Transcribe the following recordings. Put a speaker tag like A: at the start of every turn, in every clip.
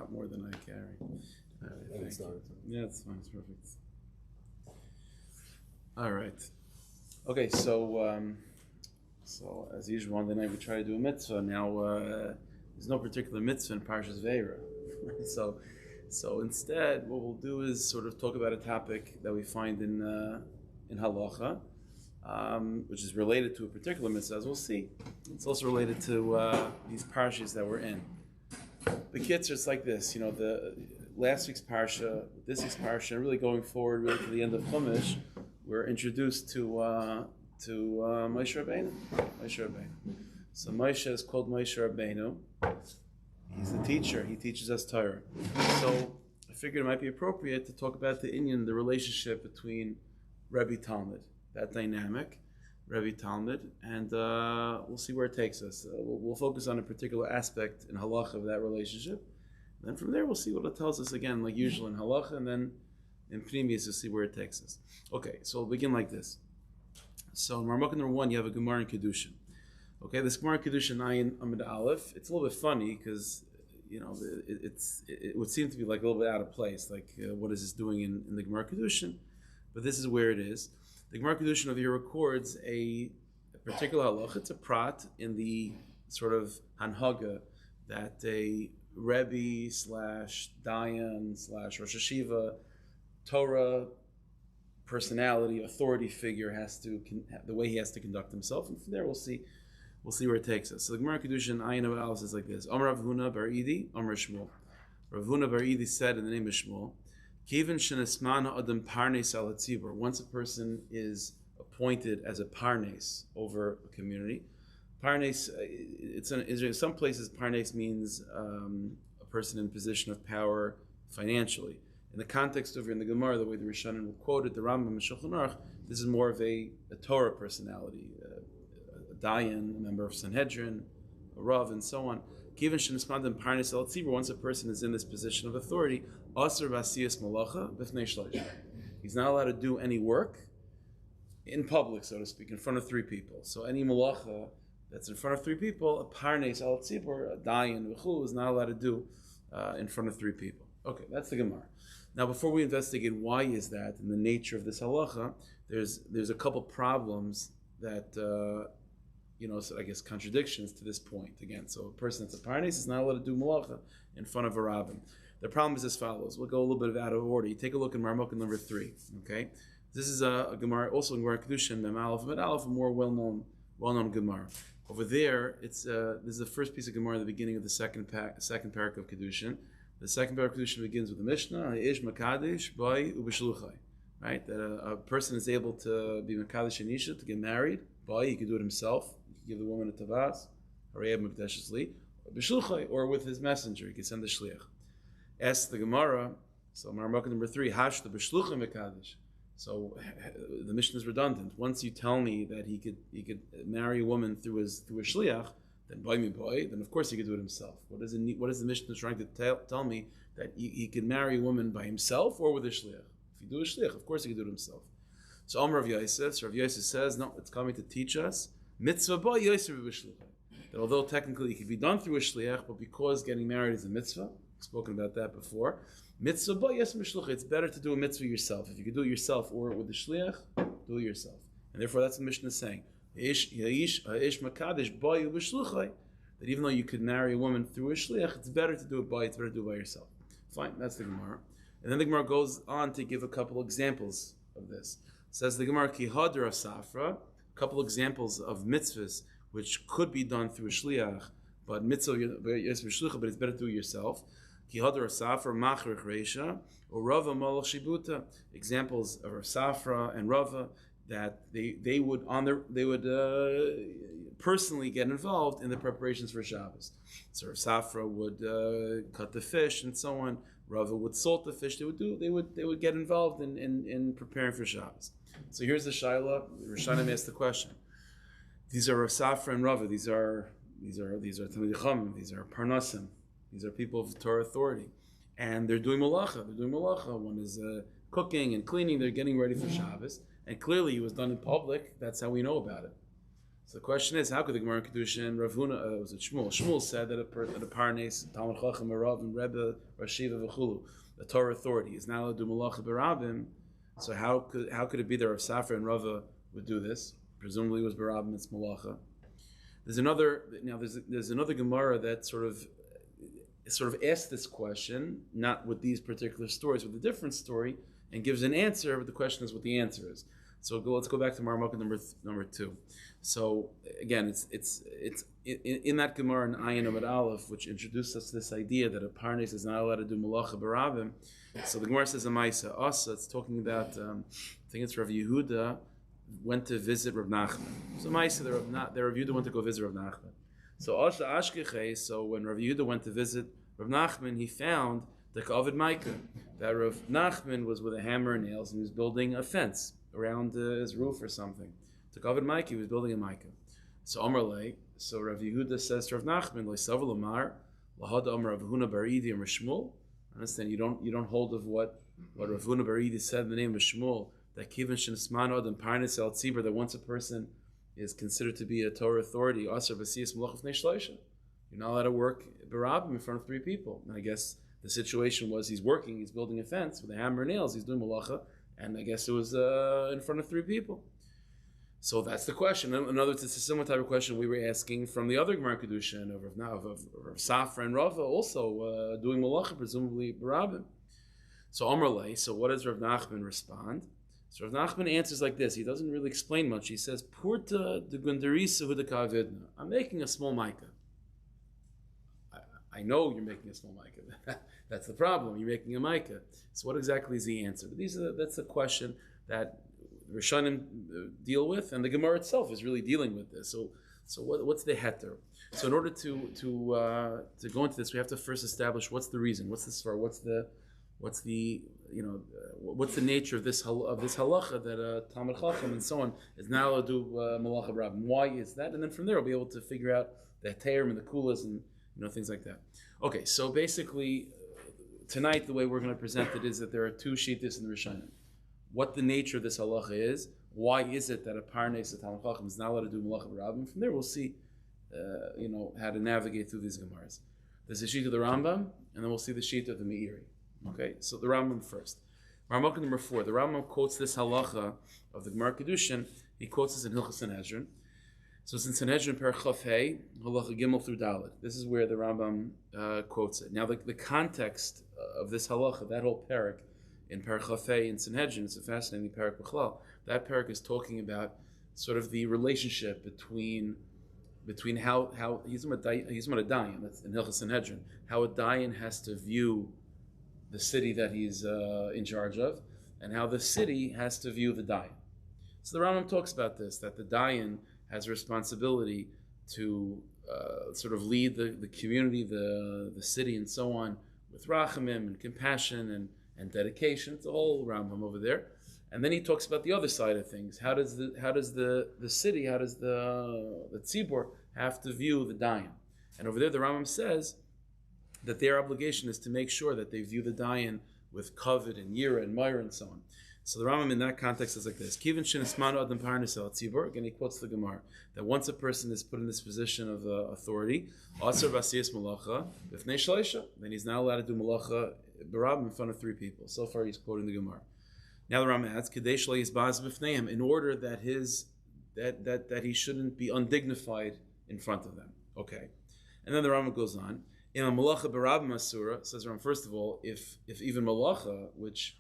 A: lot more than I carry. Thank you. Yeah, it's fine. It's perfect. All right. Okay, so as usual, Monday night we try to do a mitzvah. Now, there's no particular mitzvah in Parshas Veira. So instead, what we'll do is sort of talk about a topic that we find in halacha, which is related to a particular mitzvah, as we'll see. It's also related to these parshas that we're in. The kitzur, it's like this, the last week's parsha, this week's parsha, and really going forward, really to the end of Chumash, we're introduced to Moshe Rabbeinu. So Moshe is called Moshe Rabbeinu. He's the teacher. He teaches us Torah. So I figured it might be appropriate to talk about the inyan, the relationship between Rebbi Talmud, that dynamic, Rebbi Talmud, and we'll see where it takes us. We'll focus on a particular aspect in halacha of that relationship. And then from there, we'll see what it tells us again, like usual in halacha, and then in Pnimius, you'll see where it takes us. Okay, so we'll begin like this. So in Marmukah number 1, you have a Gemara in Kedushin. Okay, this Gemara in Kedushin, Ayin Amid Aleph, it's a little bit funny because, it would seem to be like a little bit out of place, like what is this doing in the Gemara Kedushin? But this is where it is. The Gemara Kedushin over here records a particular halacha. It's a prat in the sort of hanhaga that a Rebbe / Dayan / Rosh Hashiva Torah personality, authority figure has to, the way he has to conduct himself, and from there we'll see where it takes us. So the Gemara Kedushin Ayin of Al says like this: Amar Rav Huna bar Idi, Amar Shmuel. Rav Huna bar Idi said in the name of Shmuel, Kivin shenesmana adam parnes al hatzibur. Once a person is appointed as a parnes over a community, parnes, it's in Israel. Some places parnes means a person in position of power financially. In the context over in the Gemara, the way the Rishonim quoted the Rambam and Shulchan Aruch, this is more of a Torah personality, a Dayan, a member of Sanhedrin, a Rav, and so on. Given shenismadim parnes al tzibur, once a person is in this position of authority, asur b'asiyas malacha b'fnei shlosh. He's not allowed to do any work in public, so to speak, in front of 3 people. So any malacha that's in front of 3 people, a parnes al tzibur, a Dayan, v'chul, is not allowed to do in front of 3 people. Okay, that's the Gemara. Now, before we investigate why is that and the nature of this halacha, there's a couple problems that, so I guess contradictions to this point. Again, so a person that's a parnes is not allowed to do malacha in front of a rabbin. The problem is as follows. We'll go a little bit out of order. You take a look in Marmukah number 3. Okay, this is a Gemara, also in Gemara Kedushin, Mem Aleph, Mem Aleph, a more well-known Gemara. Over there, this is the first piece of Gemara at the beginning of the second parak of Kedushin. The second parak of Kedushin begins with the Mishnah, Ish Makadesh Bai Ubishluchai. Right? That a person is able to be Makadesh and Isha, to get married. Bai, he could do it himself. He could give the woman a Tavas, Harayab Mekdeshes Li, Bishluchai, or with his messenger, he could send the Shliach. Ask the Gemara, so Marmukah number 3, Hash the Bishluchai Makadesh. So the Mishnah is redundant. Once you tell me that he could marry a woman through a Shliach, then by me boy, then of course he could do it himself. What is the Mishnah trying to tell me? That he can marry a woman by himself or with a shliach? If you do a shliach, of course he can do it himself. So Amar Rav Yosef, so Rav Yosef says, no, it's coming to teach us mitzvah ba Yosef b'shliach. That although technically it can be done through a shliach, but because getting married is a mitzvah, we've spoken about that before. Mitzvah ba Yosef b'shliach. It's better to do a mitzvah yourself. If you can do it yourself or with the shliach, do it yourself. And therefore, that's what the Mishnah is saying. That even though you could marry a woman through a shliach, it's better to do it by yourself. Fine, that's the Gemara. And then the Gemara goes on to give a couple examples of this. It says the Gemara, Ki hadra safra, a couple examples of mitzvahs which could be done through a shliach, but it's better to do it yourself. Ki hadra safra machrich reisha, or Rava malach shibuta, examples of Safra and Rava, that they would personally get involved in the preparations for Shabbos. So Safra would cut the fish and so on. Rava would salt the fish. They would get involved in preparing for Shabbos. So here's the Shaila. Rishonim asked the question. These are Safra and Rava. These are Talmidei Chacham. These are Parnasim. These are people of Torah authority, and they're doing malacha. One is cooking and cleaning. They're getting ready for Shabbos. And clearly it was done in public. That's how we know about it. So the question is, how could the Gemara in Kedushin, Rav Huna, was it Shmuel? Shmuel said that a Parnes, Talmud Chacham, Rav, and Rebbe, Rashiva, V'chulu, the Torah authority, is now allowed to do Malacha Barabim. So how could it be that Rav Safra and Rava would do this? Presumably it was Barabim, it's Malacha. There's another Gemara that sort of asks this question, not with these particular stories, with a different story, and gives an answer, but the question is what the answer is. So let's go back to Marmukah number 2. So again, it's in that Gemara in Ayin Amud Aleph, which introduced us to this idea that a Parnes is not allowed to do Malacha Barabim. So the Gemara says a Maisa Asa. It's talking about I think it's Rav Yehuda went to visit Rav Nachman. So Maisa, the Rav Yehuda went to go visit Rav Nachman. So Asha Ashkechei. So when Rav Yehuda went to visit Rav Nachman, he found the Kavod Maika, that Rav Nachman was with a hammer and nails and he was building a fence around his roof or something. To Kavod Maika, he was building a Maika. So Amar Lei, so Rav Yehuda says to Rav Nachman, Lei Savar Lamar, Lahada Amar Rav Huna Bar Idi and Shmuel. Understand, you don't hold of what Rav Huna Bar Idi said in the name of Shmuel, that Kivin Shenismanod and Parnes El Tzibur, that once a person is considered to be a Torah authority, Asar Basiyas Malach Fnei Shleisha. You're not allowed to work Barabim in front of 3 people. And I guess the situation was he's building a fence with a hammer and nails, he's doing Malacha, and I guess it was in front of 3 people. So that's the question. In other words, it's a similar type of question we were asking from the other Gemara Kedushin of Rav Safra and Rava, also doing Malacha, presumably Barabim. So Amar Lei, so what does Rav Nachman respond? So Rav Nachman answers like this. He doesn't really explain much. He says, Purta de Gundarisa Hudaka Avidna. I'm making a small Micah. I know you're making a small Micah. That's the problem. You're making a Micah. So what exactly is the answer? That's a question that Rishonim deal with, and the Gemara itself is really dealing with this. So what's the heter? So in order to go into this, we have to first establish what's the reason. What's the svar? What's the nature of this halacha that Talmud Chacham and so on is not allowed to do Malacha Barabim? Why is that? And then from there, we'll be able to figure out the Terim and the Kulas and things like that. Okay, so basically, tonight the way we're going to present it is that there are 2 shittas in the Rishonim. What the nature of this halacha is, why is it that a Parnes of Talmud Chacham is not allowed to do Malacha Barabim? From there, we'll see, how to navigate through these Gemaras. There's the sheet of the Rambam, and then we'll see the sheet of the Meiri. Okay, so the Rambam first. Marmukah number 4. The Rambam quotes this halacha of the Gemara Kedushin. He quotes this in Hilchos Sanhedrin. So it's in Sanhedrin per Chaf Hei, halacha Gimel through Dalet. This is where the Rambam quotes it. Now the context of this halacha, that whole parak in per Chaf Hei in Sanhedrin, it's a fascinating parak b'chlal. That parak is talking about sort of the relationship between how he's a dayan, that's in Hilchos Sanhedrin, how a dayan has to view the city that he's in charge of, and how the city has to view the dayan. So the Rambam talks about this, that the dayan has a responsibility to sort of lead the community, the city, and so on, with rachamim and compassion and dedication. It's a whole Rambam over there. And then he talks about the other side of things. How does the city, how does the tzibur have to view the dayan? And over there, the Rambam says that their obligation is to make sure that they view the dayan with kavod and yira and myra and so on. So the Rambam in that context is like this. Kivin shenismanu adam parnes el tzibur. Again, he quotes the Gemara that once a person is put in this position of authority, asar basiyas malacha b'fnei shleisha, then he's not allowed to do malacha barabim in front of 3 people. So far, he's quoting the Gemara. Now the Rambam adds, Kedei shelo yizbaz b'fneihem, in order that that he shouldn't be undignified in front of them. Okay, and then the Rambam goes on. In a malacha barabim asura, says Rambam, first of all, if even malacha, which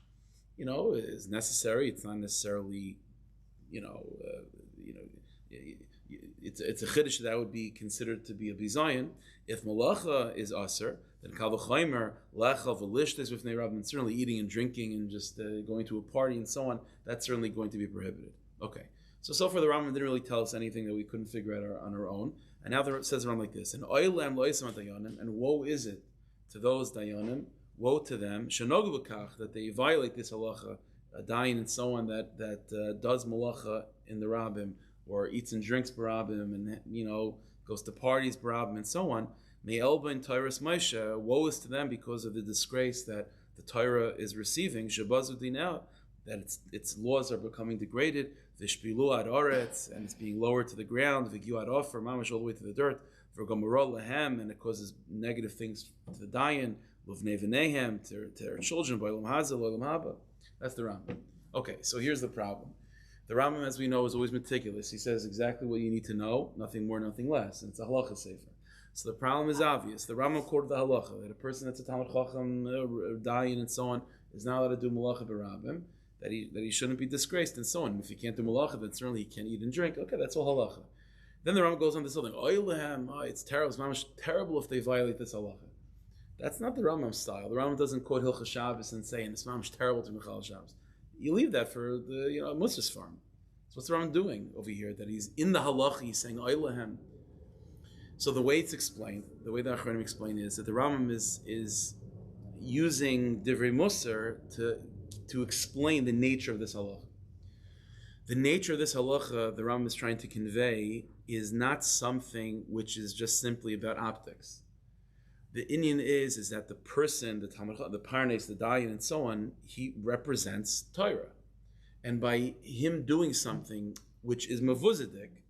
A: is necessary, it's not necessarily, it's a chiddush that would be considered to be a bizayin. If malacha is aser, then kal v'chaimer lechal v'lishtes with neirabim, certainly eating and drinking and just going to a party and so on, that's certainly going to be prohibited. Okay, so far the Rambam didn't really tell us anything that we couldn't figure out on our own. And now it says around like this: and oilam loisam dayanim, and woe is it to those dayanim, woe to them, shenogu b'kach, that they violate this halacha, a dayan and so on, that does malacha in the rabbim, or eats and drinks barabim, and goes to parties barabim and so on. May elba in Tyrus Moshe, woe is to them because of the disgrace that the Torah is receiving. Shabazu dinah, that its laws are becoming degraded. v'shpilu ad oretz, and it's being lowered to the ground, v'giu ad ofer, mamash all the way to the dirt, v'gomorol lehem, and it causes negative things to the dayan, l'vnei v'nehem, to their children, b'olam hazeh, l'olam haba. That's the Rambam. Okay, so here's the problem. The Rambam, as we know, is always meticulous. He says exactly what you need to know, nothing more, nothing less, and it's a halacha sefer. So the problem is obvious. The Rambam quoted the halacha that a person that's a Talmud Chacham, dayan, and so on, is not allowed to do malacha b'rabim, that he shouldn't be disgraced, and so on. And if he can't do malacha, then certainly he can't eat and drink. Okay, that's all halacha. Then the Rambam goes on this whole thing. It's terrible. It's terrible if they violate this halacha. That's not the Rambam style. The Rambam doesn't quote Hilchas Shabbos and say, and it's mamash terrible to Michal Shabbos. You leave that for the Musar's farm. So what's the Rambam doing over here? That he's in the halacha, he's saying Oilahem. So the way it's explained, the way the Achronim explain is that the Rambam is using Divrei Musar to explain the nature of this halacha. The nature of this halacha, the Rambam is trying to convey, is not something which is just simply about optics. The Indian is that the person, the Talmud, the Parnes, the Dayan, and so on, he represents Torah. And by him doing something which is mavuzadik,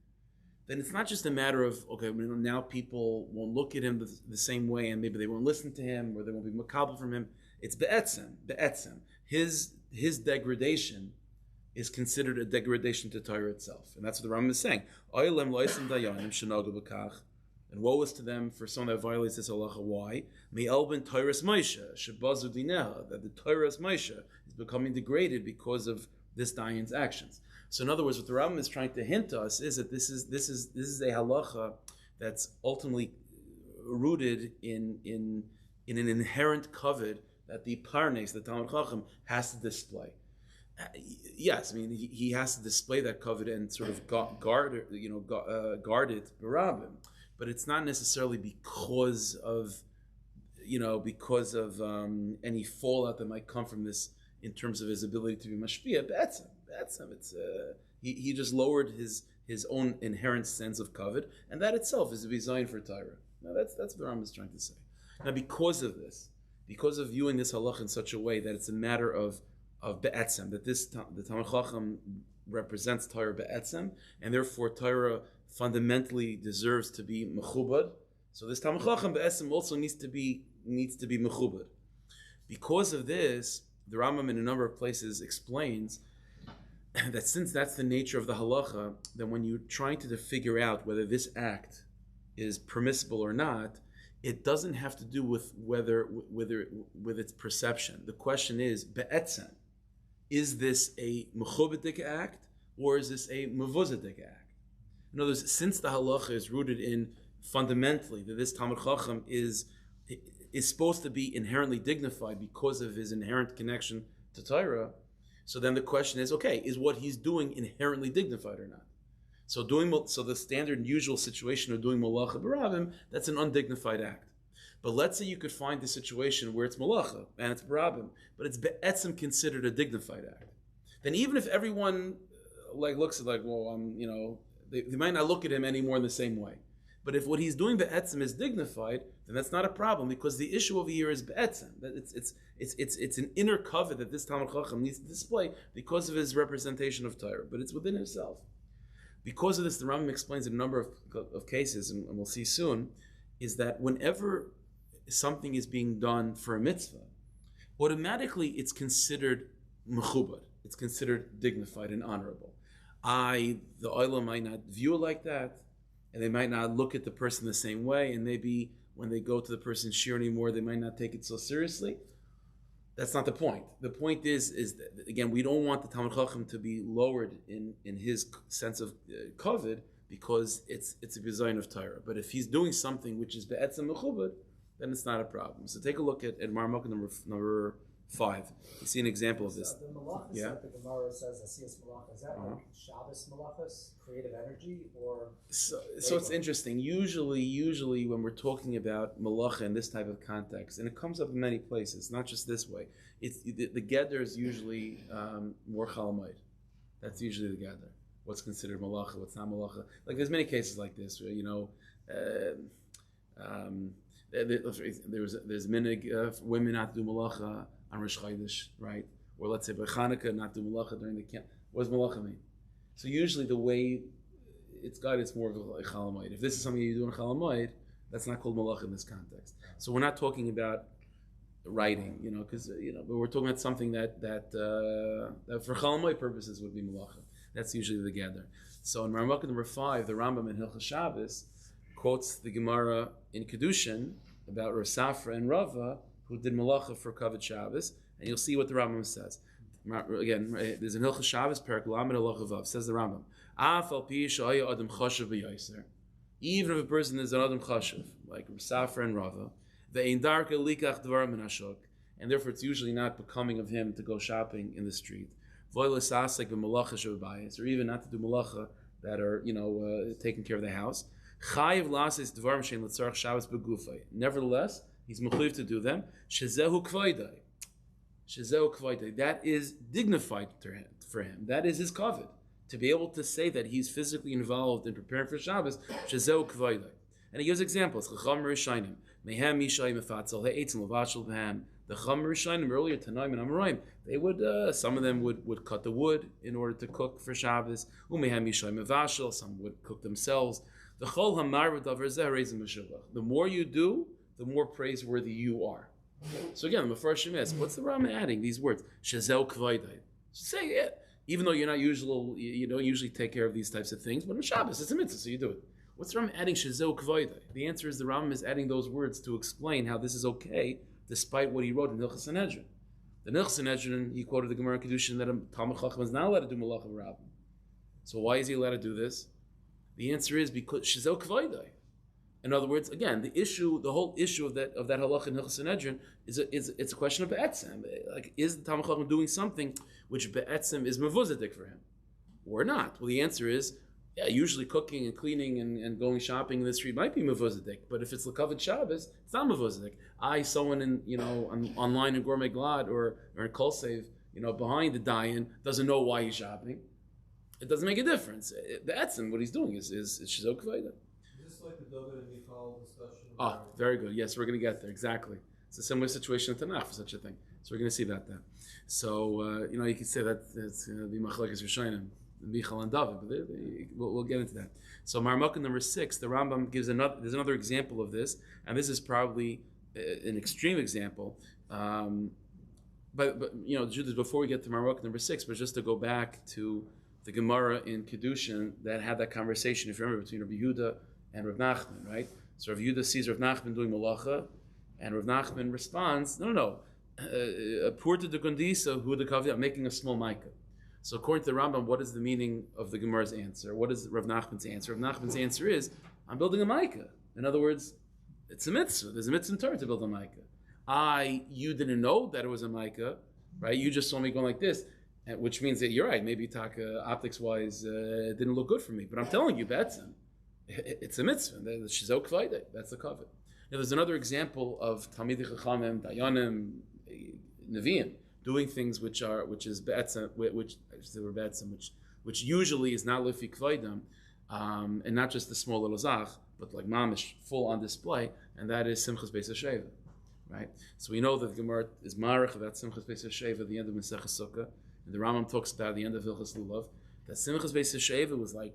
A: then it's not just a matter of, okay, now people won't look at him the same way, and maybe they won't listen to him, or they won't be makabel from him. It's be'etzem. His degradation is considered a degradation to Torah itself. And that's what the Rambam is saying. And woe is to them for someone that violates this halacha. Why? That the Torah's Moshe is becoming degraded because of this dayan's actions. So in other words, what the Rambam is trying to hint to us is that this is a halacha that's ultimately rooted in an inherent kavod that the parnes, the Talmud Chacham, has to display. Yes, I mean he has to display that kavod and sort of guard it barabim, but it's not necessarily because of any fallout that might come from this in terms of his ability to be mashpia. It's he just lowered his own inherent sense of kavod, and that itself is a design for Torah. Now that's what the Rambam is trying to say. Now because of this, because of viewing this halach in such a way that it's a matter of be'etzem, that the Talmud Chacham represents Torah be'etzem, and therefore Torah fundamentally deserves to be mechubad. So this Talmud Chacham be'etzem also needs to be mechubad. Because of this, the Rambam in a number of places explains that since that's the nature of the halacha, then when you're trying to figure out whether this act is permissible or not, it doesn't have to do with with its perception. The question is be'etzem. Is this a mechubadik act or is this a mevuzadik act? In other words, since the halacha is rooted in fundamentally that this Talmud Chacham is supposed to be inherently dignified because of his inherent connection to Torah, so then the question is, okay, is what he's doing inherently dignified or not? So the standard and usual situation of doing malacha barabim, that's an undignified act. But let's say you could find a situation where it's malacha and it's barabim, but it's be'etzem considered a dignified act. Then even if everyone looks at well, they might not look at him anymore in the same way. But if what he's doing be'etzem is dignified, then that's not a problem because the issue over here is be'etzem. That it's an inner kavod that this Talmud Chacham needs to display because of his representation of Torah, but it's within himself. Because of this, the Rambam explains in a number of cases, and we'll see soon, is that whenever something is being done for a mitzvah, automatically it's considered mechubad. It's considered dignified and honorable. The oila might not view it like that, and they might not look at the person the same way, and maybe when they go to the person's shir anymore, they might not take it so seriously. That's not the point. The point is that, again, we don't want the Talmud Chacham to be lowered in his sense of kavod because it's a design of Torah. But if he's doing something which is be'etzem mechubad, then it's not a problem. So take a look at Marmukah number 5. You see an example of this.
B: The malachas that the Gemara says, Asiyas malachas, is that like Shabbos malachas, creative energy, or? So
A: it's interesting. Usually when we're talking about malacha in this type of context, and it comes up in many places, not just this way, it's the gather is usually more chalamayid. That's usually the gather. What's considered malacha, what's not malacha. Like there's many cases like this where, there's minig of women not to do malacha on Rosh Chodesh, right? Or let's say by Chanukah not do malacha during the camp. What does malacha mean? So usually the way it's got, it's more of a chalamoid. If this is something you do in chalamoid, that's not called malach in this context. So we're not talking about writing, because but we're talking about something that for chalamoid purposes would be malacha. That's usually the gather. So in Ramah number 5, the Rambam in Hilchos Shabbos quotes the Gemara in Kedushin about Rav Safra and Rava who did malacha for Kavod Shabbos, and you'll see what the Rambam says. Again, there's an Hilchos Shabbos parak Lamed Halacha Vav. Says the Rambam, Af al pi shaya adam chashav b'yaiser. Even if a person is an adam chashav, like Rav Safra and Rava, ve'ein darka likach dvar min hashok, and therefore it's usually not becoming of him to go shopping in the street. Or even not to do malacha that are, taking care of the house. Nevertheless, he's mechuyev to do them. That is dignified for him. That is his kavod. To be able to say that he's physically involved in preparing for Shabbos. And he gives examples. The Chum Rishayim earlier Tanaim and Amoraim, they would some of them would cut the wood in order to cook for Shabbos. Some would cook themselves. The Chol Hamar the more you do, the more praiseworthy you are. So again, the Mefarshim asks, what's the Rambam adding these words? Shazel Kvaydai. Say it, even though you're not you don't usually take care of these types of things, but on Shabbos it's a mitzvah, so you do it. What's the Rambam adding Shazel Kvaydai? The answer is the Rambam is adding those words to explain how this is okay, despite what he wrote in Hilchos Sanhedrin. The Hilchos Sanhedrin, he quoted the Gemara in Kedushin that a Talmid Chacham is not allowed to do malacha b'rabbim. So why is he allowed to do this? The answer is because Shazel Kvaydai. In other words, again, the whole issue of that halacha in Hilchos Sanhedrin it's a question of be'etzem. Like, is the Talmid Chacham doing something which be'etzem is mevuzadik for him, or not? Well, the answer is, yeah, usually cooking and cleaning and going shopping in the street might be mevuzadik, but if it's l'kavod Shabbos, it's not mevuzadik. Someone in online in Gourmet Glad or in Kol Save, behind the dayan doesn't know why he's shopping. It doesn't make a difference. The etzem, what he's doing is shizok k'vayda.
C: Just like the David and Michal discussion.
A: Very good. Yes, we're going to get there. Exactly. It's a similar situation in Tanakh for such a thing. So we're going to see that then. So, you can say that it's going to be Machlekes Rishonim, Michal and David, but we'll get into that. So Marmukah number 6, the Rambam gives there's another example of this, and this is probably an extreme example. But Judas, before we get to Marmukah number 6, but just to go back to the Gemara in Kedushin that had that conversation, if you remember, between Rabbi Yehuda and Rav Nachman, right? So Rav Yehuda sees Rav Nachman doing malacha, and Rav Nachman responds, no, purta de gondisa hu de kavya, I'm making a small micah. So according to the Rambam, what is the meaning of the Gemara's answer? What is Rav Nachman's answer? Rav Nachman's answer is, I'm building a micah. In other words, it's a mitzvah. There's a mitzvah in Torah to build a micah. You didn't know that it was a micah, right? You just saw me going like this, which means that you're right. Maybe optics-wise, it didn't look good for me. But I'm telling you, Betzim, it's a mitzvah. The shizok kvaydei, that's the covet. Now, there's another example of Talmidei Chachamim, Dayanim, Nevi'im, doing things which is be'etzem, which usually is not lefi kvaydam, and not just the small little zach, but like mamish, full on display, and that is Simchas Beis HaSheva, right? So we know that the Gemara is marich about Simchas Beis HaSheva at the end of Maseches Sukkah, and the Rambam talks about at the end of Hilchos Lulav, that Simchas Beis HaSheva was like,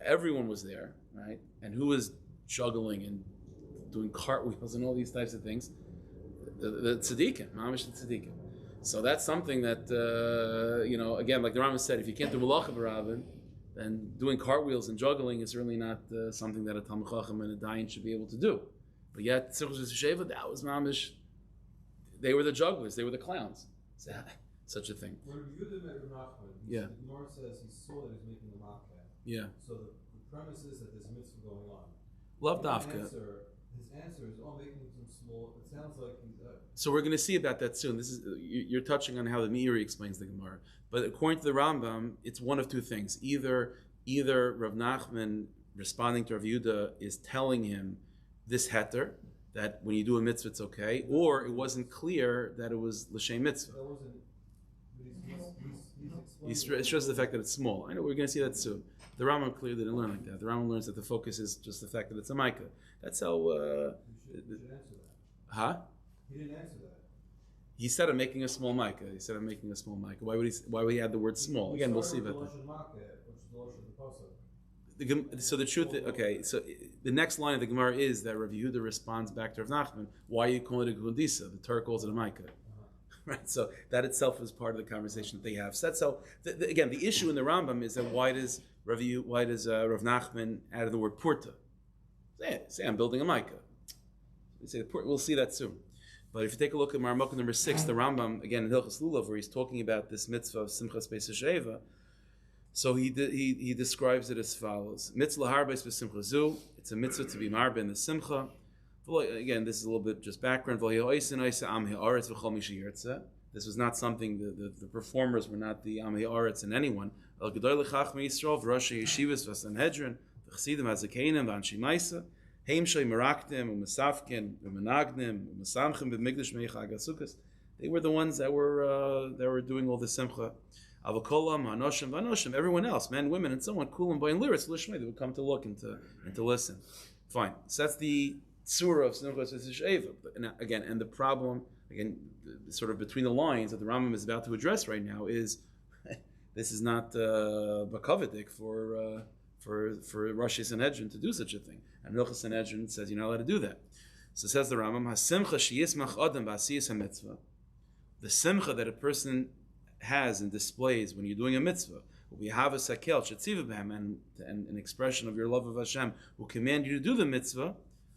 A: everyone was there, right? And who was juggling and doing cartwheels and all these types of things? The tzaddikim, mamish the tzaddikim. So that's something that, again, like the Rambam said, if you can't do malacha b'ravin, then doing cartwheels and juggling is certainly not something that a Talmid Chacham and a dayan should be able to do. But yet, Simchas Sheva, that was mamish. They were the jugglers, they were the clowns. Such a thing.
C: When Yehuda met Rav Nachman, the Gemara says he saw that he's making a makkah.
A: Yeah.
C: So the premise is that there's a mitzvah going on.
A: Love dafka.
C: His answer is, making some small. It sounds like he's.
A: So we're going to see about that soon. This is you're touching on how the Meiri explains the Gemara, but according to the Rambam, it's one of two things: either Rav Nachman responding to Rav Yehuda is telling him this heter that when you do a mitzvah it's okay, or it wasn't clear that it was l'shem mitzvah.
C: That wasn't.
A: He stresses the fact that it's small. I know we're going to see that soon. The Rambam clearly didn't learn like that. The Rambam learns that the focus is just the fact that it's a micah. That's how.
C: You should answer that.
A: Huh?
C: He didn't answer that.
A: He said I'm making a small mica. He said I'm making a small mica. Why would he add the word small? Again, we'll see about that. So the truth, so the next line of the Gemara is that Rav Yehuda responds back to Rav Nachman, why are you calling it a Gundisa? The Torah calls it a Micah. Right, so that itself is part of the conversation that they have. So that's how, again, the issue in the Rambam is that why does Rav Nachman add the word Purta? Say I'm building a Micah. We'll see that soon. But if you take a look at Marmukah number 6, the Rambam, again in Hilchos Lulav, where he's talking about this mitzvah of Simchas Beis Sheva, so he describes it as follows: Mitzvah harbais b'simcha zu. It's a mitzvah to be marbe in the simcha. Again, this is a little bit just background. This was not something the performers were not the am ha'aretz and anyone. El gedolei chachmei Yisrael v'roshei yeshivas v'sanhedrin v'chasidim hazakenim v'anshei ma'isa heim shei merakdim u'mesafkin u'menagdim u'mesamchim b'migdash meichag hasukas. They were the ones that were doing all the simcha. Avakolam, Hanoshim, Vanoshim, everyone else, men, women, and so on, Kulam, Boy, and Liris, Lishmei, they would come to look and to listen. Fine. So that's the surah of Simchas Eva. Again, and the problem, again, sort of between the lines that the Rambam is about to address right now is this is not Bakavidik for Rosh Sanhedrin to do such a thing. And Hilchos Sanhedrin says you're not allowed to do that. So says the Rambam, HaSimcha sheyismach adam b'asiyas hamitzvah. The simcha that a person has and displays when you're doing a mitzvah, we have a sakel shetziva b'hem, and an expression of your love of Hashem, who command you to do the mitzvah.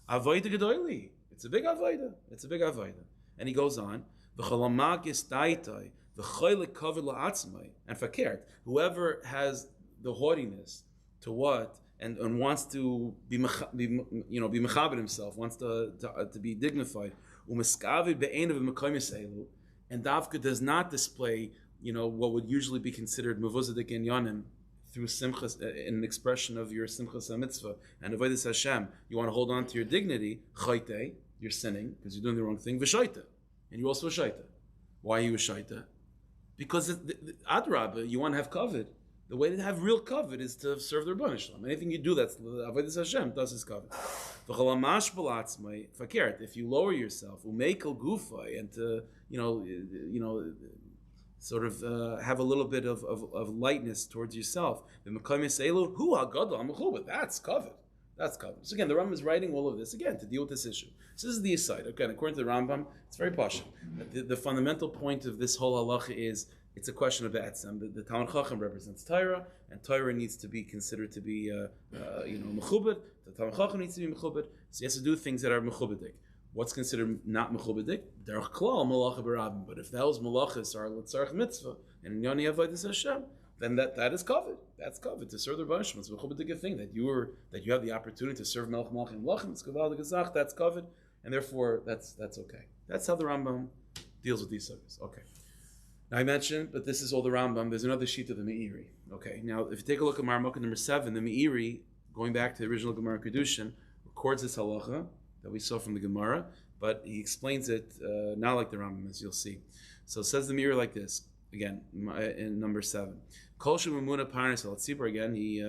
A: Avodah gedoili. It's a big avodah. It's a big avodah. And he goes on, v'cholamagis daitai v'choylik kavod la'atzmai, and fakert. Whoever has the haughtiness to what and wants to be mechabed himself, wants to be dignified, u'meskavid be'einav v'mekoyim yiseilu, and Davka does not display, what would usually be considered mevuzadik in yonim through simchas, in an expression of your simchas mitzvah and avodas Hashem. You want to hold on to your dignity. Chayte, you're sinning because you're doing the wrong thing. V'shaita, and you also shaita. Why are you a shaita? Because adrabah, you want to have kavod. The way to have real kavod is to serve the Rebbeinu Shalom. Anything you do that's avodas Hashem does his kavod. V'chalamash b'latzmai fakert. If you lower yourself, umekel gufay, and to sort of have a little bit of lightness towards yourself. That's covered. That's covered. So again, the Rambam is writing all of this again to deal with this issue. So this is the aside. Okay, according to the Rambam, it's very pashut. The fundamental point of this whole halacha is it's a question of the etzem. The Talmud Chacham represents Torah, and Torah needs to be considered to be mechubed. The Talmud Chacham needs to be mechubed. So he has to do things that are mechubedik. What's considered not mechubedik? Derech klal malacha barabim. But if those malachas are l'tzarech mitzvah and yoni avodas Hashem, then that is covered. That's covered to serve the Rebbeinu Shalom. It's a mechubedik thing that you have the opportunity to serve melech malachim malachim. It's kaval gezach. That's covered, and therefore that's okay. That's how the Rambam deals with these subjects. Okay. Now I mentioned, but this is all the Rambam. There's another sheet of the Meiri. Okay. Now if you take a look at Marmukah number 7, the Meiri, going back to the original Gemara Kedushin, records this halacha that we saw from the Gemara, but he explains it not like the Rambam, as you'll see. So it says the Meiri like this, again, in number 7. Kol shemamuna parnas al tzibur, again, he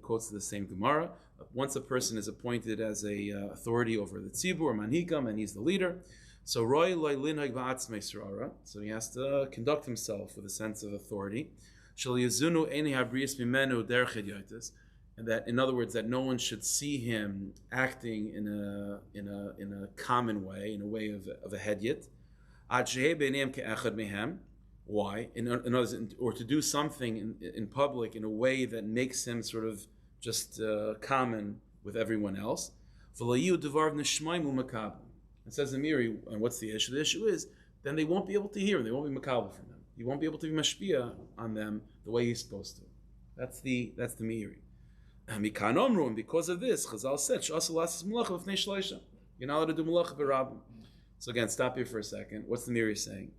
A: quotes the same Gemara. Once a person is appointed as a authority over the tzibur, manhikam, and he's the leader, so roy loy linhag va'atzmei surara, so he has to conduct himself with a sense of authority. Shal yazunu eni habrius mimenu derech hedyotis, and that, in other words, that no one should see him acting in a common way, in a way of a hedyot. Why? In other words, or to do something in public in a way that makes him sort of just common with everyone else. It says in Meiri, and what's the issue? The issue is then they won't be able to hear him. They won't be makabel from them. He won't be able to be mashpia on them the way he's supposed to. That's the Meiri. And because of this, Chazal said, you're not allowed to do malacha b'rabim. So again, stop here for a second. What's the Meiri saying?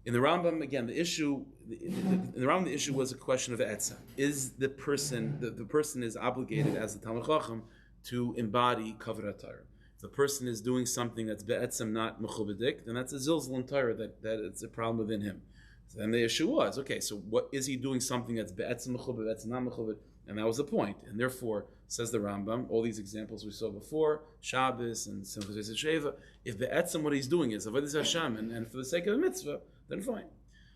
A: In the Rambam, again, the issue was a question of etzem. Is the person is obligated as the Talmud Chacham to embody kavod HaTorah? If the person is doing something that's be'etzem, not mechubedik, then that's a zilzal in Torah, that it's a problem within him. So then the issue was, okay, so what is he doing something that's be'etzem mechubed, that's not mechubed? And that was the point. And therefore, says the Rambam, all these examples we saw before, Shabbos and Simchas Sheva, if be'etzem what he's doing is Avodas Hashem and for the sake of a mitzvah, then fine.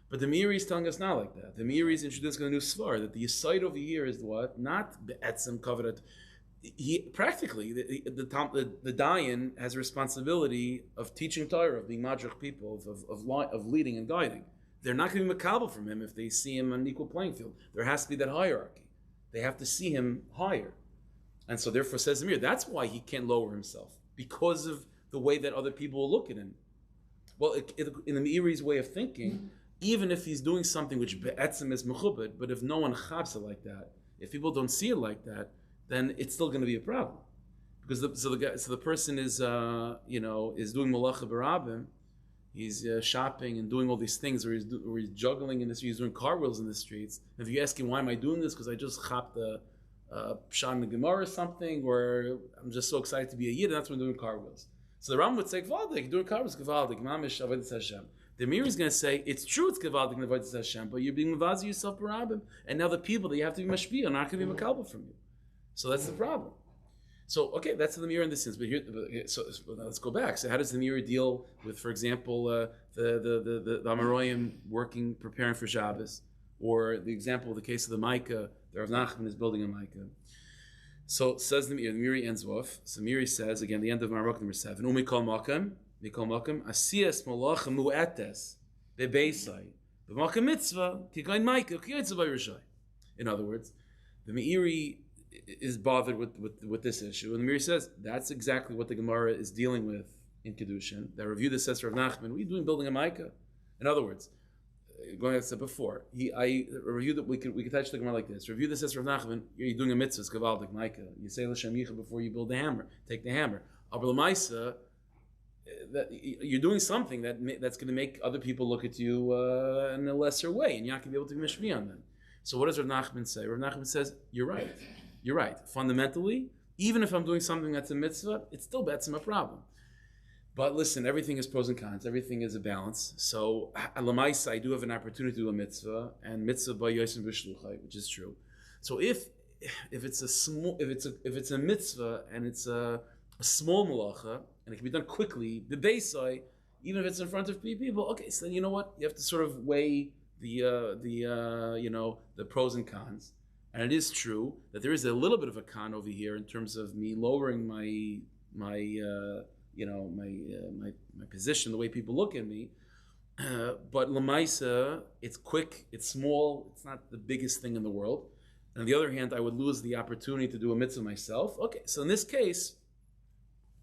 A: But the Meiri is telling us not like that. The Meiri is introducing a new svar that the side over here is what? Not be'etzem covered. He practically the Dayan has a responsibility of teaching Torah, of being madrich people, of leading and guiding. They're not going to be makabel from him if they see him on an equal playing field. There has to be that hierarchy. They have to see him higher. And so therefore says the Meiri, that's why he can't lower himself, because of the way that other people will look at him. Well, in the Meiri's way of thinking, even if he's doing something which be'etzem is mechubed, but if no one chabs it like that, if people don't see it like that, then it's still going to be a problem. Because the person is is doing malacha barabim, he's shopping and doing all these things, or he's juggling in the streets, he's doing cartwheels in the streets. And if you ask him, why am I doing this? Because I just chapped the Pshat in the Gemara or something, or I'm just so excited to be a Yid, and that's when I'm doing cartwheels. So the Ram would say, Gvaldik, doing cartwheels, Gvaldik, Mamish, Avodas Hashem. The Meiri is going to say, it's true it's Gvaldik and Avodas Hashem, but you're being Mavazi yourself barabim, and now the people that you have to be mashpia are not going to be makabel from you. So that's the problem. So, okay, that's the Meiri in this sense. But here, so let's go back. So how does the Meiri deal with, for example, the Amaroyim preparing for Shabbos, or the example of the case of the Micah, the Rav Nachman is building a Micah. So says the Meiri ends off. So Meiri says, again, the end of Marok number 7, Umikol Makam, Asiyas Malach Mu'etes, Bebeisai, B'Makam Mitzvah, Tikain Micah, Kiyotzah B'Yerushay. In other words, the Meiri is bothered with this issue. And the Meiri says, that's exactly what the Gemara is dealing with in Kedushin. That review that says Rav Nachman, what are you doing building a Micah? In other words, going as I said before, I reviewed that we could touch the Gemara like this. Review this as Rav Nachman, you're doing a mitzvah, it's gavaldik, Micah. You say L'Shem Yicha before you build the hammer. Take the hammer. Aber L'maisa, that you're doing something that's going to make other people look at you in a lesser way, and you're not going to be able to be mishmi on them. So what does Rav Nachman say? Rav Nachman says, you're right. You're right. Fundamentally, even if I'm doing something that's a mitzvah, it's still betzim a problem. But listen, everything is pros and cons. Everything is a balance. So, Lamaisa, I do have an opportunity to do a mitzvah, and mitzvah by Yosim B'Shluchai, which is true. So, if it's a mitzvah and it's a small malacha and it can be done quickly, the beisai, even if it's in front of people, okay. So then you know what? You have to sort of weigh the pros and cons. And it is true that there is a little bit of a con over here in terms of me lowering my position, the way people look at me. But Lamaisa, it's quick, it's small, it's not the biggest thing in the world. And on the other hand, I would lose the opportunity to do a mitzvah myself. Okay, so in this case,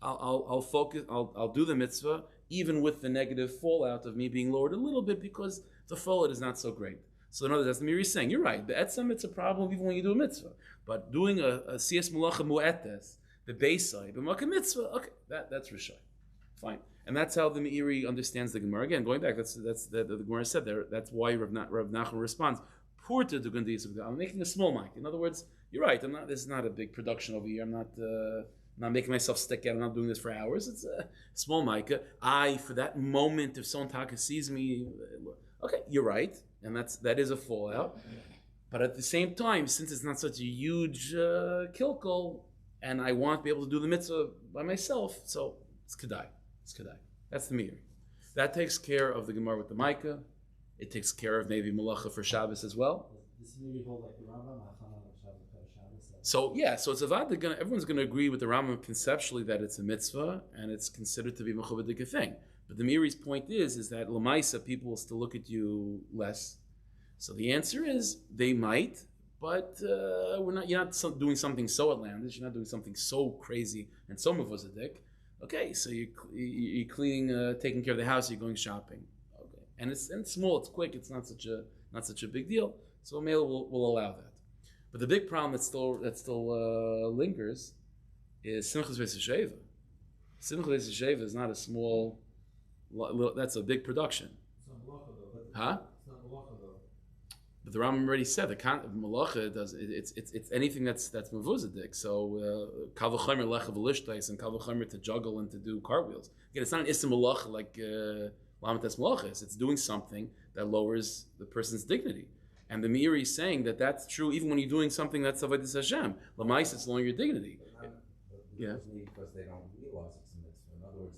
A: I'll focus, I'll do the mitzvah, even with the negative fallout of me being lowered a little bit because the fallout is not so great. So in other words, that's the Meiri saying, you're right, the etzem, it's a problem even when you do a mitzvah. But doing a siyas malacha mu'etes, the beisai, the makam mitzvah, okay, that's Rishai. Fine. And that's how the Meiri understands the Gemara. Again, going back, that's the Gemara said there, that's why Rav Nachman responds, Purta to Gundis, I'm making a small mic. In other words, you're right, this is not a big production over here, I'm not making myself stick out, I'm not doing this for hours, it's a small mic. For that moment, if someone taka sees me, okay, you're right. And that is a fallout. But at the same time, since it's not such a huge kilkel, and I want to be able to do the mitzvah by myself, so it's kedai. It's kedai. That's the Meiri. That takes care of the Gemara with the Micah. It takes care of maybe malacha for Shabbos as well.
B: Does Meiri hold like the Rambam? Shabbos?
A: So yeah, so it's everyone's going to agree with the Rambam conceptually that it's a mitzvah and it's considered to be mechubadik thing. But the Meiri's point is that Lamaisa, people will still look at you less. So the answer is they might, but you're not doing something so outlandish, you're not doing something so crazy and so mavazadik. Okay, so you're cleaning, taking care of the house, you're going shopping. Okay, and it's small, it's quick, it's not such a big deal. So Mele will allow that. But the big problem that still lingers is Simchas V'Sheva. Simchas V'Sheva is not a small. That's a big production.
C: It's not malacha though.
A: Huh?
C: It's not malacha though.
A: But the Rambam already said the malacha does it's anything that's mevuzadik. So kal v'chomer lecha v'lishtais and kal v'chomer to juggle and to do cartwheels. Again, it's not an ism malacha like lamates malachas. It's doing something that lowers the person's dignity. And the Meiri is saying that that's true even when you're doing something that's Avodas Hashem. Lamais, it's lowering your dignity.
D: Yeah. Because they don't realize it's a mitzvah. In other words,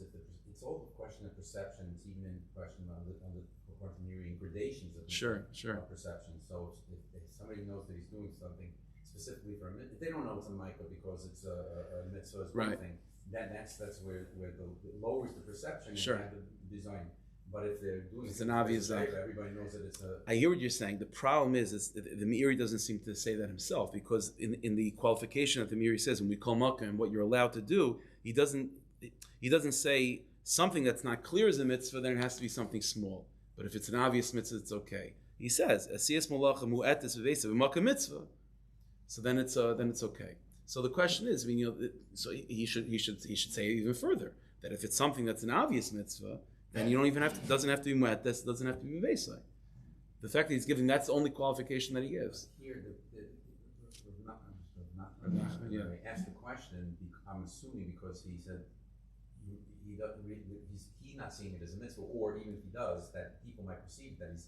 D: it's all a question of perception. It's even a question of according to Meiri, gradations of perception. So if somebody knows that he's doing something specifically for a mitzvah, if they don't know it's a mitzvah because it's a mitzvah is one thing, that's where it lowers the perception and the design. But if they're doing
A: it's an obvious
D: everybody knows that it's a...
A: I hear what you're saying. The problem is the Meiri doesn't seem to say that himself, because in the qualification that the Meiri says, when we call Makkah and what you're allowed to do, he doesn't say something that's not clear as a mitzvah, then it has to be something small. But if it's an obvious mitzvah, it's okay. He says, Asiyas malacha mu'etes v'vesa v'makkah mitzvah. So then it's okay. So the question is, so he should say even further that if it's something that's an obvious mitzvah, then you don't even doesn't have to be mu'etes, doesn't have to be v'vesa. The fact that he's giving, that's the only qualification that he gives.
D: Here, I asked the question, I'm assuming because he said he's not seeing it as a mitzvah, or even if he does, that people might perceive that he's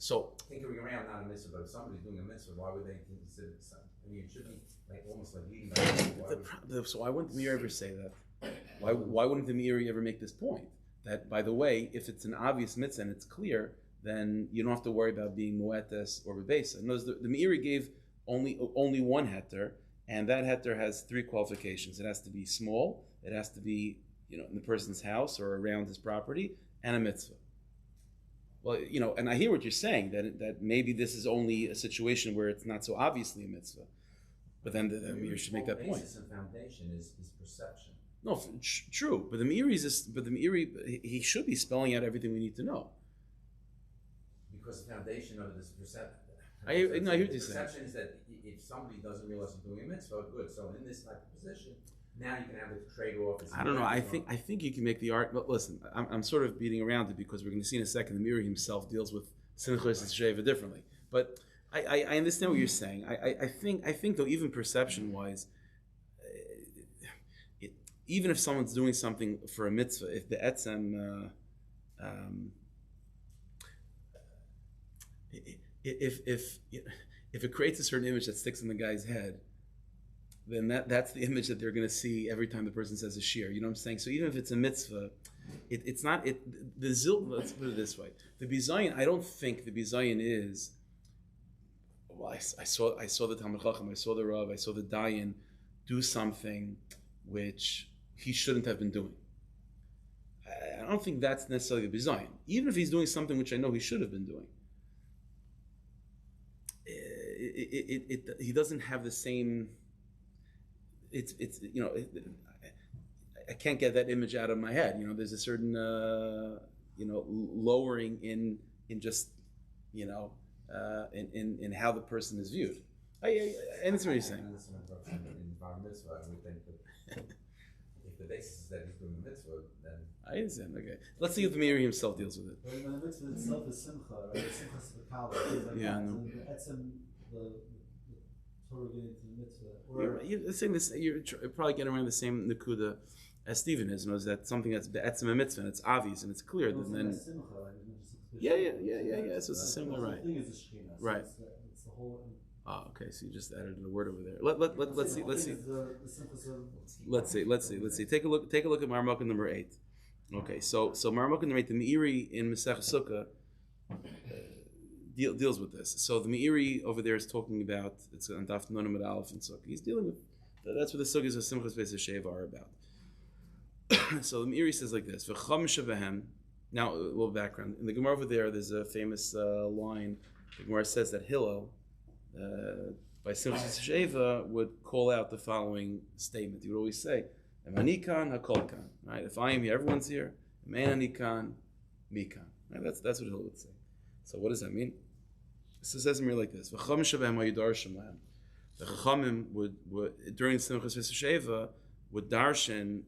D: tinkering around, not a mitzvah, but if somebody's doing a mitzvah, why would they consider it something? I mean, it should be almost like leading by
A: so why wouldn't the Meiri ever say that? Why wouldn't the Meiri ever make this point? That, by the way, if it's an obvious mitzvah and it's clear, then you don't have to worry about being mu'etes or bebesa. Notice the Meiri gave only one heter, and that heter has three qualifications. It has to be small, it has to be in the person's house or around his property, and a mitzvah. Well, and I hear what you're saying, that maybe this is only a situation where it's not so obviously a mitzvah. But then the Meiri should make that point.
D: The basis and foundation is perception.
A: No, true. But the Meiri, he should be spelling out everything we need to know.
D: Because the foundation of it is perception.
A: I hear what you're saying.
D: Perception is that if somebody doesn't realize he's doing a mitzvah, good. So in this type of position, now you can have a trade-off.
A: I don't know. I think you can make the argument. But listen, I'm sort of beating around it because we're going to see in a second the Meiri himself deals with Simchas and Sheva differently. But I understand what you're saying. I think though, even perception-wise, even if someone's doing something for a mitzvah, if the etzem, if it creates a certain image that sticks in the guy's head, then that's the image that they're going to see every time the person says a shir. You know what I'm saying? So even if it's a mitzvah, it's not the zil. Let's put it this way: the bizayin. I don't think the bizayin is. Well, I saw the Talmud Chacham, I saw the Rav, I saw the Dayan do something which he shouldn't have been doing. I don't think that's necessarily the bizayin. Even if he's doing something which I know he should have been doing, he doesn't have the same. I can't get that image out of my head. There's a certain lowering in just in how the person is viewed. And that's what he's saying.
D: In bar mitzvah, I would think that if the basis is that he's doing the mitzvah, then
A: I understand. Okay, let's see if the Meiri himself deals with it.
C: But the mitzvah itself is simcha, right? Simcha s'v'kala.
A: Yeah, I know.
C: The Torah getting to the mitzvah.
A: You're saying this. You're probably getting around the same nakuda as Stephen is. Is that something that's be'etzem a mitzvah and it's obvious and it's clear? Then yeah. So it's a similar, right?
C: The thing is the shechina.
A: Right.
C: It's the whole.
A: Oh, okay. So you just added a word over there. Let's see. Take a look at Marmukah number 8. Okay. So Marmukah number 8, the Meiri in Masech Sukkah deals with this. So the Meiri over there is talking about, it's on Daf Nonim at Aleph and Sukkah. He's dealing with, that's what the Sukkahs of Simchas Beis Sheva are about. So the Meiri says like this: V'cham shebehem. Now a little background. In the Gemara over there's a famous line. The Gemara says that Hillel, by Simchas Sheva, would call out the following statement. He would always say, "Emanikan hakolkan." Right? If I am here, everyone's here. Emanikan, mikan. Right? That's what Hillel would say. So what does that mean? So it says in here like this: V'cham shebehem ha'yidarshem lahem. The Chachamim would during Simchas Sheva would darshan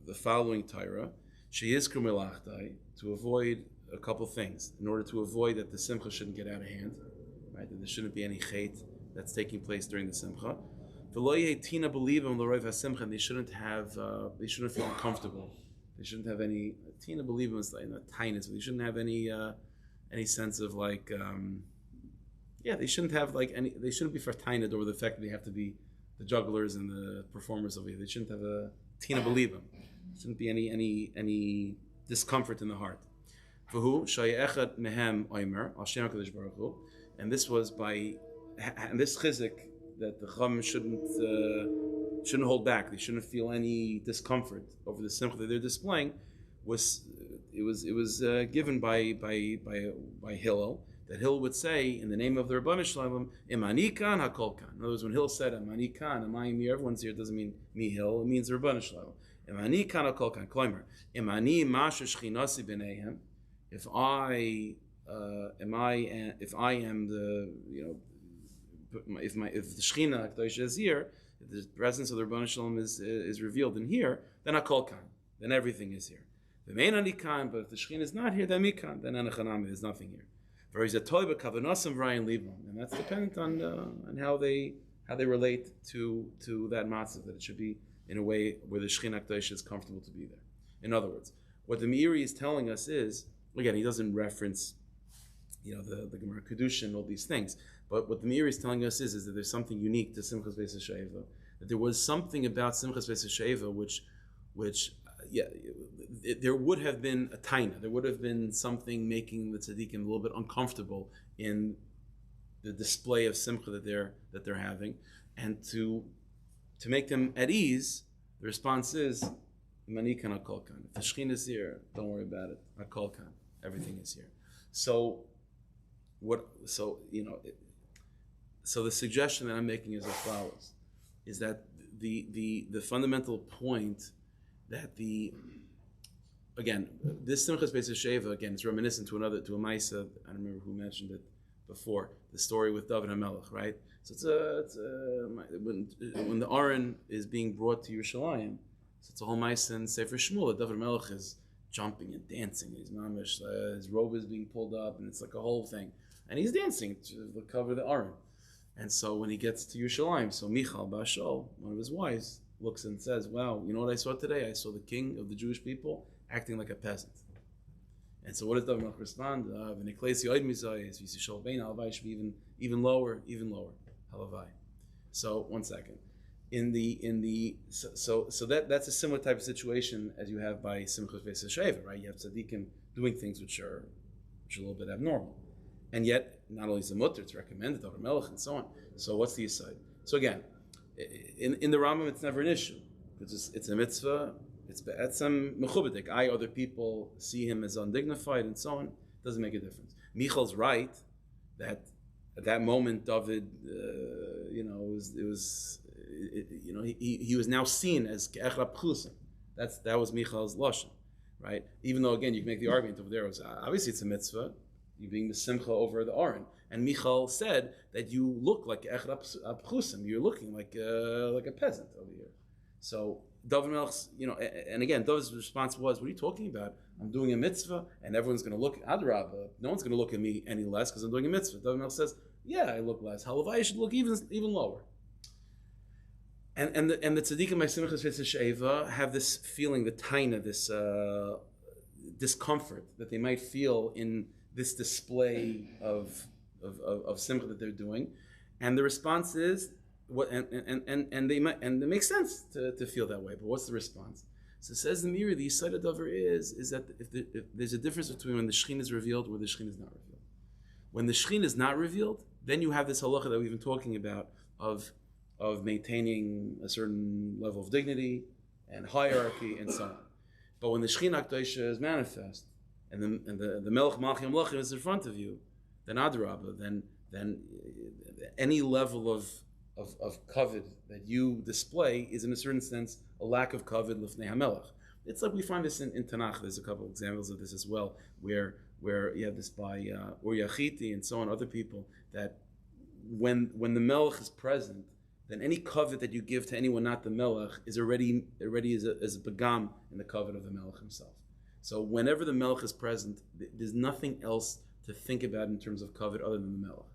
A: the following Torah. She is kumilachtai, to avoid a couple things, in order to avoid that the simcha shouldn't get out of hand, right? That there shouldn't be any chait that's taking place during the simcha. Tina believe in the simcha, and they shouldn't feel uncomfortable. They shouldn't have any tina believe in the tightness. They shouldn't have any sense of like Yeah, they shouldn't have like any. They shouldn't be fartained over the fact that they have to be the jugglers and the performers over here. They shouldn't have a tina belibim. Shouldn't be any discomfort in the heart. V'hu shayechad mehem oimer al shem HaKadosh Baruch Hu, and this was by and this chizik that the chum shouldn't hold back. They shouldn't feel any discomfort over the simcha that they're displaying. Was given by Hillel, that Hillel would say in the name of the Rebbeinu Shalom, Imani kan hakol kan. In other words, when Hillel said Imani kan, Imani me, everyone's here, it doesn't mean me Hillel, it means the Rebbeinu Shalom. Imani kan hakol kan. Kloimer, Imani mashu shchinasi b'neihem. If I am the, if the Shechina Hakadosh is here, if the presence of the Rebbeinu Shalom is revealed in here, then hakol kan, then everything is here. The main anikan, but if the Shechina is not here, then mikan, then anachanami, there's nothing here. Whereas a toiba kavanasam v'rayin libam, and that's dependent on how they relate to that matzah, that it should be in a way where the Shechina Hakadosh is comfortable to be there. In other words, what the Meiri is telling us is, again, he doesn't reference, the Gemara Kedushin, all these things, but what the Meiri is telling us is that there's something unique to Simchas Beis HaShoeva, that there was something about Simchas Beis HaShoeva which there would have been a taina, there would have been something making the tzaddikim a little bit uncomfortable in the display of simcha that they're having, and to make them at ease, the response is manikan hakol kan. If the Shechina is here, don't worry about it. Hakol kan, everything is here. So the suggestion that I'm making is as follows: is that the fundamental point that this Simchas Beis HaShoeva, again, it's reminiscent to a Maisa. I don't remember who mentioned it before. The story with David HaMelech, right? So when the Aron is being brought to Yerushalayim, so it's a whole Maisa in Sefer Shmuel. David HaMelech is jumping and dancing. He's mamish, his robe is being pulled up, and it's like a whole thing. And he's dancing to cover the Aron. And so when he gets to Yerushalayim, so Michal Bashol, one of his wives, looks and says, "Wow, you know what I saw today? I saw the king of the Jewish people acting like a peasant." And so what does David Melech respond? Should be even lower. Halavai. So 1 second. So that's a similar type of situation as you have by Simchas Beis HaShoeva, right? You have tzaddikim doing things which are a little bit abnormal, and yet not only is it mutter, it's recommended, David Melech, and so on. So what's the aside? So again, in the Rambam, it's never an issue because it's a mitzvah. It's be'etzem mechubadik. Other people see him as undignified and so on. Doesn't make a difference. Michal's right that at that moment David, he was now seen as ke'echrab chusim. That was Michal's lashon, right? Even though again you can make the argument over there. Obviously it's a mitzvah. You being the simcha over the Aron. And Michal said that you look like Echrab Chusim. You're looking like a peasant over here. So David Melch's, and again, David's response was, "What are you talking about? I'm doing a mitzvah, and everyone's going to look at Adrabah. No one's going to look at me any less because I'm doing a mitzvah." David Melch says, "Yeah, I look less. Halavai should look even lower." And the tzaddikim by Simchas Beis HaShoeva have this feeling, the taina, this discomfort that they might feel in this display of simcha that they're doing, and the response is what, and it makes sense to feel that way. But what's the response? So it says the Meiri, the Yisod Dover is that if there's a difference between when the Shechina is revealed or the Shechina is not revealed. When the Shechina is not revealed, then you have this halacha that we've been talking about of maintaining a certain level of dignity and hierarchy and so on. But when the Shechina Hakadosh is manifest, and the Melech Malchim Melachim is in front of you, then Adrabah, then any level of kavod that you display is in a certain sense a lack of kavod l'fnei HaMelech. It's like we find this in Tanakh. There's a couple of examples of this as well, where you have this by Uri Achiti and so on, other people, that when the Melech is present, then any kavod that you give to anyone not the Melech is already as a begam in the kavod of the Melech himself. So whenever the Melech is present, there's nothing else to think about in terms of kavod other than the Melech.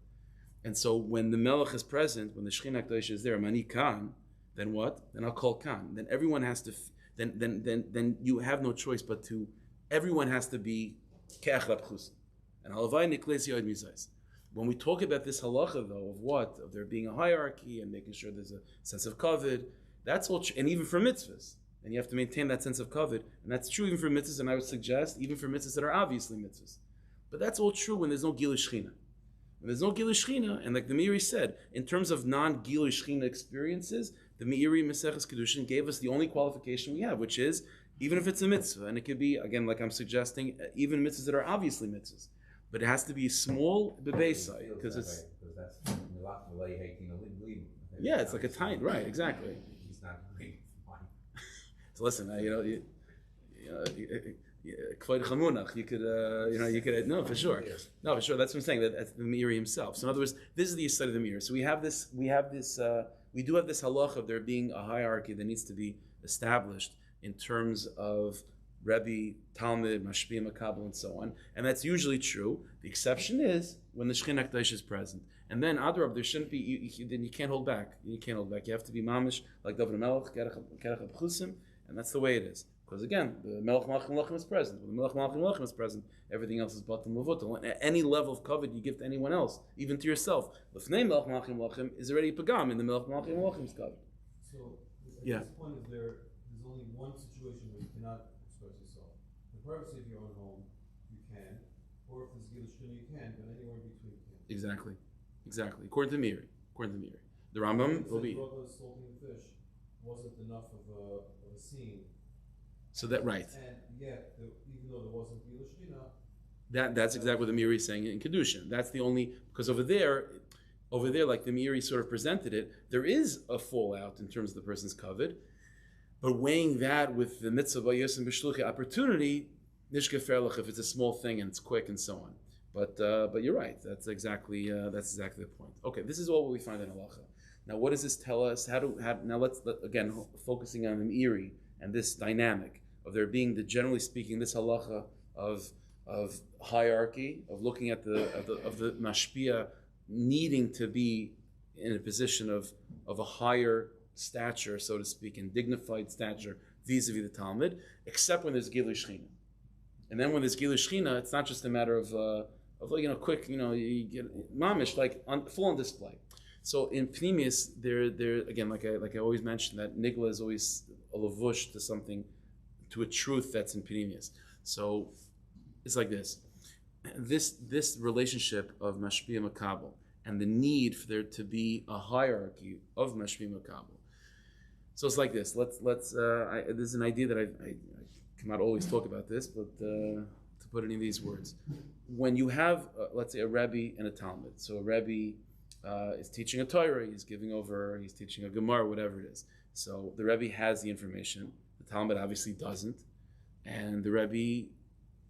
A: And so when the Melech is present, when the Shechina Hakadosh is there, Mani Kan, then what? Then I'll call Kan. Then everyone has to. Then you have no choice but to. Everyone has to be ke'echrab chusim. And halavai niklesi od mizais. When we talk about this halacha, though, of what? Of there being a hierarchy and making sure there's a sense of kavod, that's all, and even for mitzvahs. And you have to maintain that sense of kavod. And that's true even for mitzvahs, and I would suggest even for mitzvahs that are obviously mitzvahs. But that's all true when there's no Gilui Shechina. When there's no Gilui Shechina, and like the Meiri said, in terms of non-Gilui Shechina experiences, the Meiri Maseches Kedushin gave us the only qualification we have, which is, even if it's a mitzvah, and it could be, again, like I'm suggesting, even mitzvahs that are obviously mitzvahs, but it has to be small bebeisai, because it's... Yeah, it's like a tiny, right, exactly.
D: He's not agreeing.
A: So listen, you could, no, for sure. No, for sure, that's what I'm saying, that's the Meiri himself. So in other words, this is the side of the Meiri. So we do have this halacha of there being a hierarchy that needs to be established in terms of Rebbi, Talmud, Mashpia, Makabel, and so on. And that's usually true. The exception is when the Shechinah Hakadosh is present. And then, Adrab, there shouldn't be, then you can't hold back. You can't hold back. You have to be mamish, like David Melech, Kerech B'chusim, and that's the way it is. Because again, the Melech Malachim Lachem is present. When the Melech Malachim Lachem is present, everything else is Batim Levutal. And at any level of covet you give to anyone else, even to yourself, Lefnei Melech Malachim Lachem is already Pagam in the Melech Malachim Lachem's covet.
C: So,
A: Yeah.
C: at this point, there's only one situation where you cannot express yourself. The privacy of your own home, you can, or if there's Gilui Shechina, you can, but anywhere in between you can't.
A: Exactly. According to Meiri. The Rambam will be...
C: Salting the fish wasn't enough of a scene.
A: So that, right.
C: And yet, even though there wasn't Gilui Shechina,
A: That's exactly what the Meiri is saying in Kedushin. That's the only... Because over there, like the Meiri sort of presented it, there is a fallout in terms of the person's covet, but weighing that with the mitzvah v'yosem b'shluchi opportunity, nishkefer if it's a small thing and it's quick and so on. But you're right. That's exactly the point. Okay, this is all what we find in halacha. Now, what does this tell us? Now let's again focusing on the Meiri and this dynamic of there being generally speaking this halacha of hierarchy, of looking at the mashpia needing to be in a position of a higher stature, so to speak, and dignified stature vis-a-vis the Talmud, except when there's Gilui Shechina. And then when there's Gilui Shechina, it's not just a matter of quick, you get mamish, like full on display. So in Pnimius, there again, like I always mention, that Nigla is always a lavush to something, to a truth that's in Pnimius. So it's like this relationship of Mashpia Makabel and the need for there to be a hierarchy of Mashpia Makabel. So it's like this. This is an idea that I cannot always talk about this, but to put it in these words, when you have, let's say, a Rebbi and a Talmud. So a Rebbi is teaching a Torah, he's teaching a Gemara, whatever it is. So the Rebbi has the information, the Talmud obviously doesn't, and the Rebbi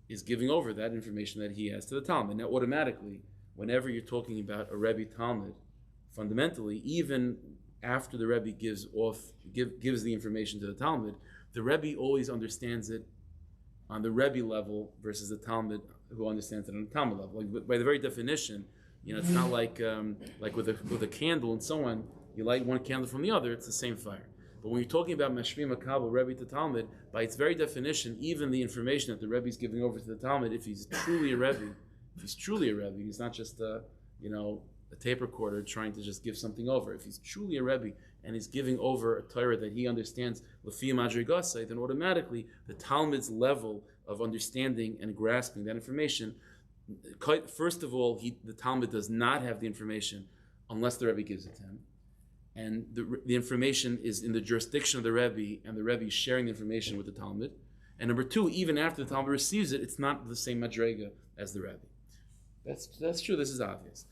A: is giving over that information that he has to the Talmud. Now, automatically, whenever you're talking about a Rebbi Talmud, fundamentally, even after the Rebbe gives the information to the Talmud, the Rebbe always understands it on the Rebbe level versus the Talmud who understands it on the Talmud level. Like by the very definition, it's not like with a candle and so on. You light one candle from the other; it's the same fire. But when you're talking about Mashpia Makabel, Rebbe to Talmud, by its very definition, even the information that the Rebbe is giving over to the Talmud, if he's truly a Rebbe, he's not just a tape recorder trying to just give something over. If he's truly a Rebbe and he's giving over a Torah that he understands L'fi Madrigasai, then automatically the Talmud's level of understanding and grasping that information, first of all, the Talmud does not have the information unless the Rebbe gives it to him. And the information is in the jurisdiction of the Rebbe, and the Rebbe is sharing the information with the Talmud. And number two, even after the Talmud receives it, it's not the same Madrega as the Rebbe. That's true, this is obvious.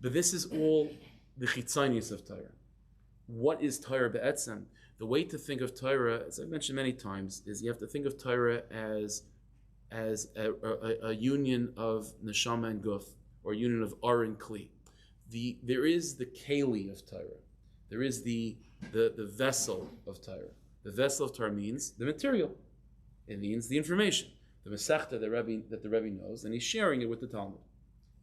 A: But this is all the chitzonius of Torah. What is Torah be'etzem? The way to think of Torah, as I've mentioned many times, is you have to think of Torah as a union of neshama and guf, or a union of ar and kli. There is the keli of Torah. There is the vessel of Torah. The vessel of Torah means the material. It means the information, the Masechta that the Rebbe knows, and he's sharing it with the Talmud.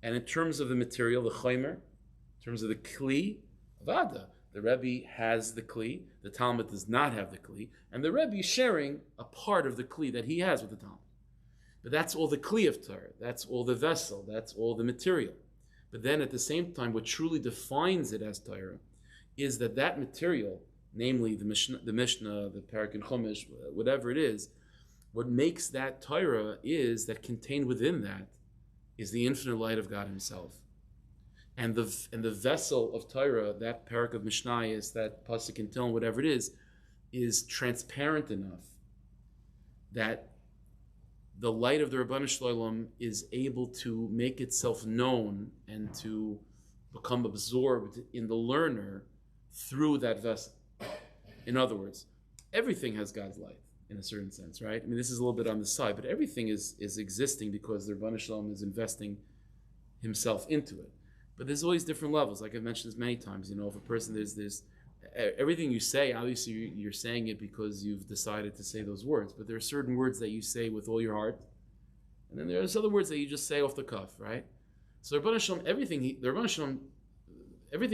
A: And in terms of the material, the chaymer, in terms of the kli, avada, the Rebbe has the kli, the Talmud does not have the kli, and the Rebbe is sharing a part of the kli that he has with the Talmud. But that's all the kli of Torah. That's all the vessel. That's all the material. But then at the same time, what truly defines it as Torah is that material, namely the Mishnah, the Parak and Chumash, whatever it is, what makes that Torah is that contained within that is the infinite light of God Himself. And the vessel of Torah, that parak of Mishnayos, that pasuk in Tehillim, whatever it is transparent enough that the light of the Rabbanu Shalom is able to make itself known and to become absorbed in the learner through that vessel. In other words, everything has God's light in a certain sense, right? I mean, this is a little bit on the side, but everything is existing because the Rabbanu Shalom is investing Himself into it. But there's always different levels. Like I've mentioned this many times, if a person, there's everything you say, obviously you're saying it because you've decided to say those words. But there are certain words that you say with all your heart. And then there's other words that you just say off the cuff, right? So Rabbanu Shalom, everything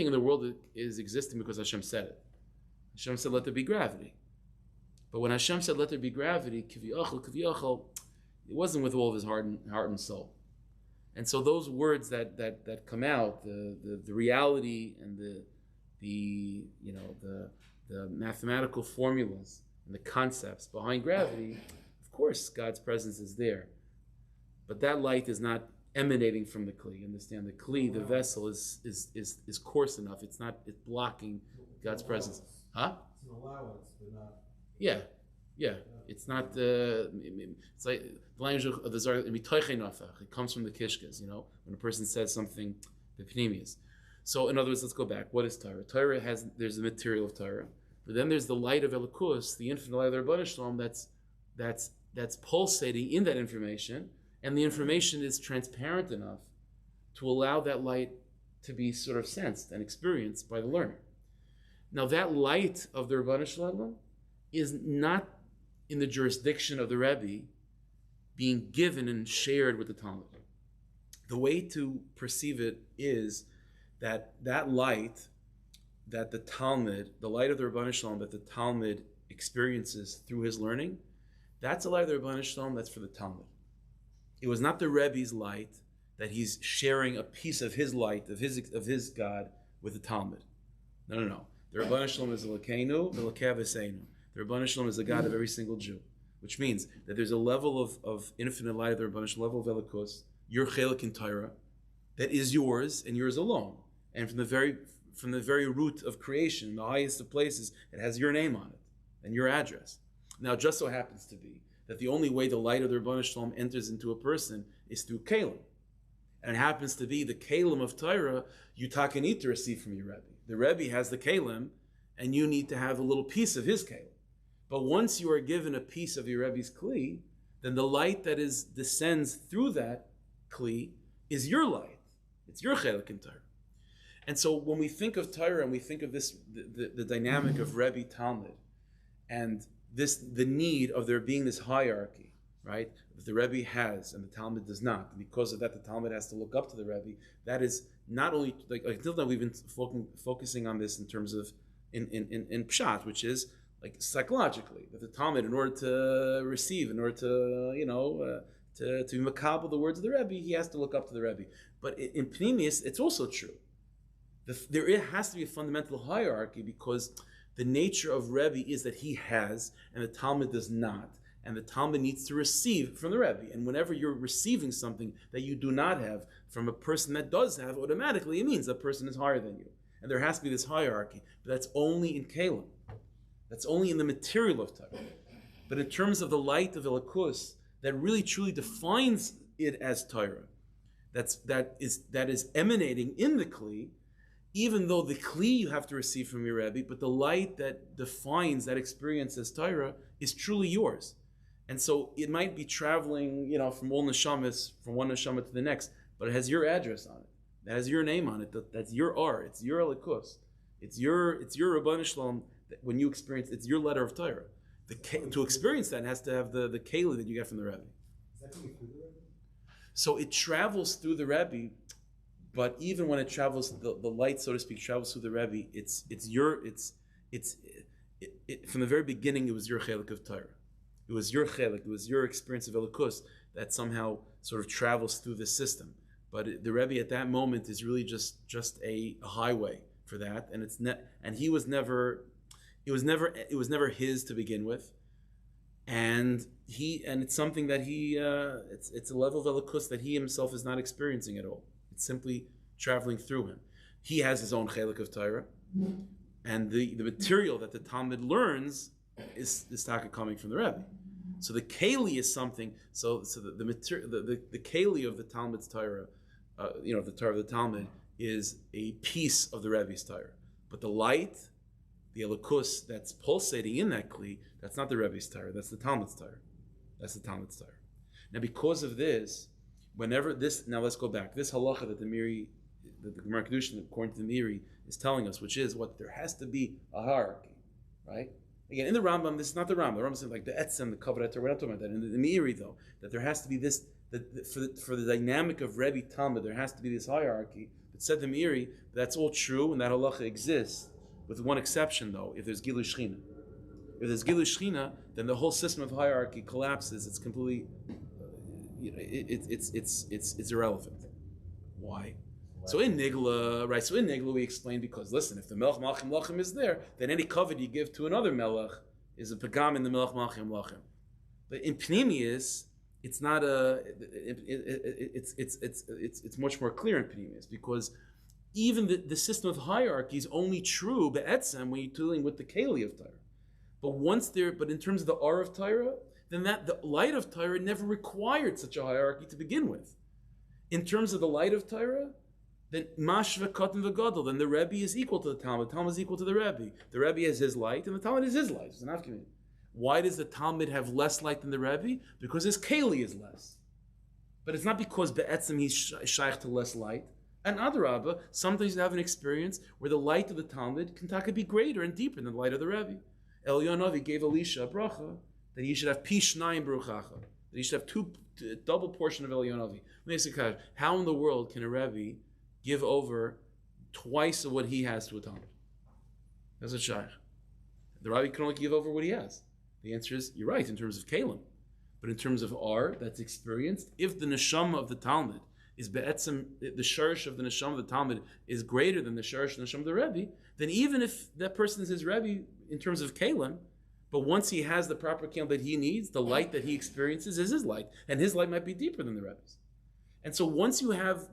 A: in the world is existing because Hashem said it. Hashem said, let there be gravity. But when Hashem said, let there be gravity, kiviyachal, it wasn't with all of his heart and soul. And so those words that come out, the reality and the mathematical formulas and the concepts behind gravity, of course God's presence is there. But that light is not emanating from the Kli. Understand, the Kli, the vessel, is coarse enough. It's blocking God's presence. Huh?
C: It's an allowance, but not.
A: Yeah. It's not. It's like the language of the Zohar. It comes from the Kishkas. When a person says something, the Pneumius. So, in other words, let's go back. What is Torah? Torah there's the material of Torah, but then there's the light of Elokus, the infinite light of the Rebbeinu Shalom. That's pulsating in that information, and the information is transparent enough to allow that light to be sort of sensed and experienced by the learner. Now, that light of the Rebbeinu Shalom is not in the jurisdiction of the Rebbe being given and shared with the Talmud. The way to perceive it is that light that the Talmud, the light of the Rebbeinu Shalom that the Talmud experiences through his learning, that's a light of the Rebbeinu Shalom that's for the Talmud. It was not the Rebbe's light that he's sharing a piece of his light, of his God, with the Talmud. No. The Rebbeinu Shalom is Elokeinu, Elokei Avosseinu. The Rebbeinu Shalom is the God of every single Jew, which means that there's a level of infinite light of the Rebbeinu Shalom, level of Elokus, your chelik in Torah, that is yours and yours alone. And from the very root of creation, the highest of places, it has your name on it and your address. Now, it just so happens to be that the only way the light of the Rebbeinu Shalom enters into a person is through Kalim. And it happens to be the Kalim of Torah you need to receive from your Rebbe. The Rebbe has the Kalim, and you need to have a little piece of his Kalim. But once you are given a piece of your Rebbe's Kli, then the light that descends through that Kli is your light. It's your chelik in Torah. And so when we think of Torah and we think of this, the dynamic of Rebbe Talmud, and the need of there being this hierarchy, right? That the Rebbe has and the Talmud does not. And because of that, the Talmud has to look up to the Rebbe. That is not only, like until now we've been focusing on this in terms of in Pshat, which is like psychologically, that the Talmud, in order to receive, in order to be makabel the words of the Rebbe, he has to look up to the Rebbe. But in Pneumius, it's also true. There has to be a fundamental hierarchy because the nature of Rebbe is that he has, and the Talmud does not. And the Talmud needs to receive from the Rebbe. And whenever you're receiving something that you do not have from a person that does have, automatically it means that person is higher than you. And there has to be this hierarchy. But that's only in Kalim. That's only in the material of Torah. But in terms of the light of Elokus, that really truly defines it as Torah, that is emanating in the Kli, even though the Kli you have to receive from your Rebbe, but the light that defines that experience as Torah is truly yours. And so it might be traveling, from one neshama to the next, but it has your address on it. It has your name on it. That's your R. It's your Elokus. It's your Rebbeinu Shalom. When you experience, it's your letter of Torah. To experience that, it has to have the keli that you get from the Rebbe.
B: Is that coming through the Rebbe?
A: So it travels through the Rebbe, but even when it travels, the light, so to speak, travels through the Rebbe. From the very beginning, it was your chelik of Torah. It was your chelik. It was your experience of Elokus that somehow sort of travels through the system. But the Rebbe at that moment is really just a highway for that, and and he was never, it was never his to begin with, and it's something that it's a level of elikus that he himself is not experiencing at all. It's simply traveling through him. He has his own chelik of Torah, and the material that the Talmud learns is taka coming from the Rebbe. So the keli is something. So the material, the keli of the Talmud's Torah, the Torah of the Talmud is a piece of the Rebbe's Torah. But the light, the elikus that's pulsating in that kli, that's not the Rebbe's Torah. That's the Talmud's Torah. That's the Talmud's Torah. Now, because of this, now let's go back. This halacha that the Gemara Kedushin, according to the Miri, is telling us, which is what there has to be a hierarchy, right? Again, in the Rambam, this is not the Rambam. The Rambam says like the etzem, the kavod, we're not talking about that. In the Meiri, though, that there has to be this, for the dynamic of Rebbe Talmud, there has to be this hierarchy. But said the Meiri, that's all true, and that halacha exists, with one exception, though, if there's Gilu Shechina. If there's Gilu Shechina, then the whole system of hierarchy collapses. It's completely, it's irrelevant. Why? So in Nigla, right? So in Nigla we explain because listen, if the Melech Malchim Lachim is there, then any covet you give to another Melech is a pagam in the Melech Malchim Lachim. But in Pnimius, it's not it's much more clear in Pnimius because even the system of hierarchy is only true be'etzem when you're dealing with the Keli of Torah. But in terms of the R of Torah, then the light of Torah never required such a hierarchy to begin with. In terms of the light of Torah, then Mashva Katan V'Gadol, then the Rebbe is equal to the Talmud. The Talmud is equal to the Rebbe. The Rebbe has his light, and the Talmud is his light. It's an afternoon. Why does the Talmud have less light than the Rebbe? Because his Keli is less. But it's not because Be'etzim he's shaykh to less light. And Adarabba, sometimes you have an experience where the light of the Talmud can be greater and deeper than the light of the Rebbe. Elyonavi gave Elisha a bracha that he should have Pishnayim Bruchacha, that he should have double portion of Elyonavi. How in the world can a Rebbe give over twice of what he has to a Talmud? That's a shaykh. The Rabbi can only give over what he has. The answer is, you're right, in terms of Kalim. But in terms of R, that's experienced, if the neshama of the Talmud is be'etzem, the sharish of the neshama of the Talmud is greater than the sharish of the neshama of the Rebbe, then even if that person is his Rebbe in terms of Kalim, but once he has the proper Kalim that he needs, the light that he experiences is his light, and his light might be deeper than the Rebbe's. And so once you have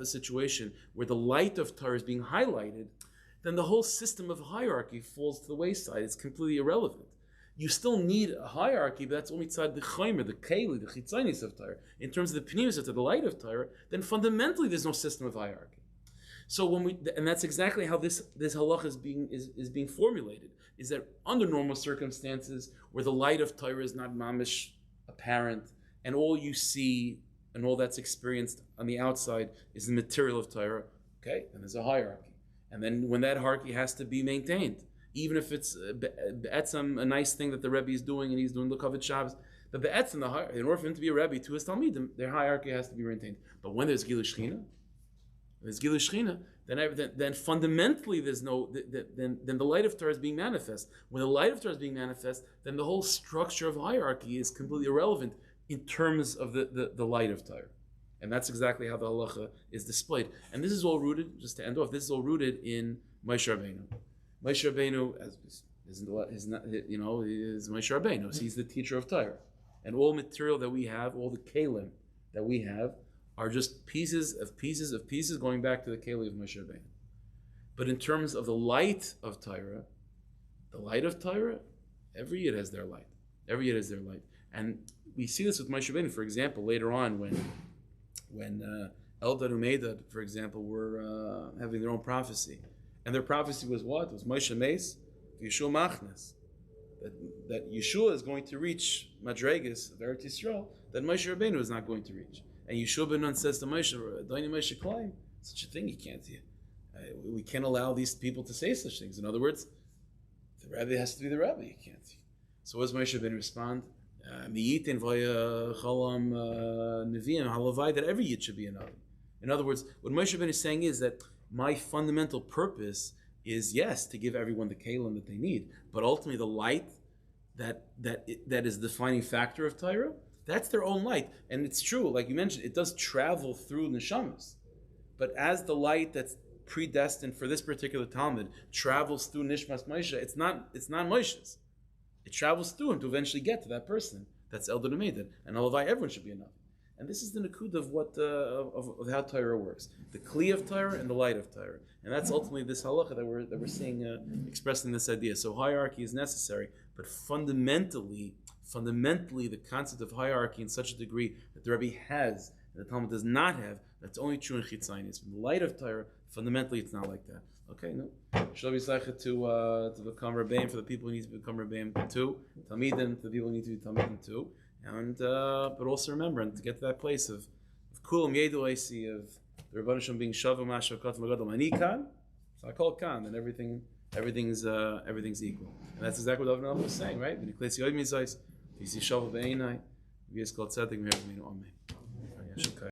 A: a situation where the light of Torah is being highlighted, then the whole system of hierarchy falls to the wayside. It's completely irrelevant. You still need a hierarchy, but that's only inside the chaymer, the keli, the chitzanis of Torah. In terms of the pnimis of the light of Torah, then fundamentally there's no system of hierarchy. So and that's exactly how this halach is being formulated, is that under normal circumstances where the light of Torah is not mamish apparent, and all you see and all that's experienced on the outside is the material of Torah, okay, then there's a hierarchy. And then when that hierarchy has to be maintained, even if it's be'etzem, a nice thing that the Rebbe is doing and he's doing L'Kavod Shabbos, but be'etzem, in order for him to be a Rebbe to his Talmidim, their hierarchy has to be maintained. But when there's Gilu Shechina, then fundamentally there's no, then the light of Torah is being manifest. When the light of Torah is being manifest, then the whole structure of hierarchy is completely irrelevant in terms of the light of Torah. And that's exactly how the halacha is displayed. And this is all rooted, just to end off, this is all rooted in Moshe Rabbeinu. Moshe Rabbeinu is Moshe Rabbeinu. So he's the teacher of Torah. And all material that we have, all the kelim that we have, are just pieces going back to the keli of Moshe Rabbeinu. But in terms of the light of Torah, every yid has their light. Every yid has their light. And we see this with Moshe Rabbeinu, for example, later on when Eldad and Medad, for example, were having their own prophecy. And their prophecy was what? It was Moshe Meis, Yeshua Machnes. That Yeshua is going to reach Madregas of Eretz Yisrael that Moshe Rabbeinu is not going to reach. And Yeshua ben Nun says to Moshe, Adoni Moshe Klein, such a thing you can't hear. We can't allow these people to say such things. In other words, the Rebbe has to be the Rebbe, you can't hear. So what does Moshe Rabbeinu respond? That every yid should be a Navi. In other words, what Moshe Rabbeinu is saying is that my fundamental purpose is, yes, to give everyone the kelim that they need, but ultimately the light that is the defining factor of Torah That's their own light. And it's true, like you mentioned, it does travel through neshamas. But as the light that's predestined for this particular Talmud travels through Nishmas Moshe, it's not Moshe's. It travels through him to eventually get to that person. That's Elder Nemeidin. And Alavai, everyone should be enough. And this is the nakud of what of how Torah works: the kli of Torah and the light of Torah, and that's ultimately this halacha that we're seeing expressing this idea. So hierarchy is necessary, but fundamentally, the concept of hierarchy in such a degree that the Rebbe has, and the Talmud does not have, that's only true in Chitzainis. From the light of Torah, fundamentally, it's not like that. Okay, no. Shall be zeicha to become Rebbeim for the people who need to become Rebbeim too, Talmidim for the people who need to be Talmidim too. And but also remember, and to get to that place of kulam yedu eisi, of the Rebbeinu Shalom being shavu mashakot magadol ani kan, so I call it kan, and everything's equal, and that's exactly what Avnei was saying, right? When you place yoid mizais, you see shavu beinai, you guys call tzedek, you have amen.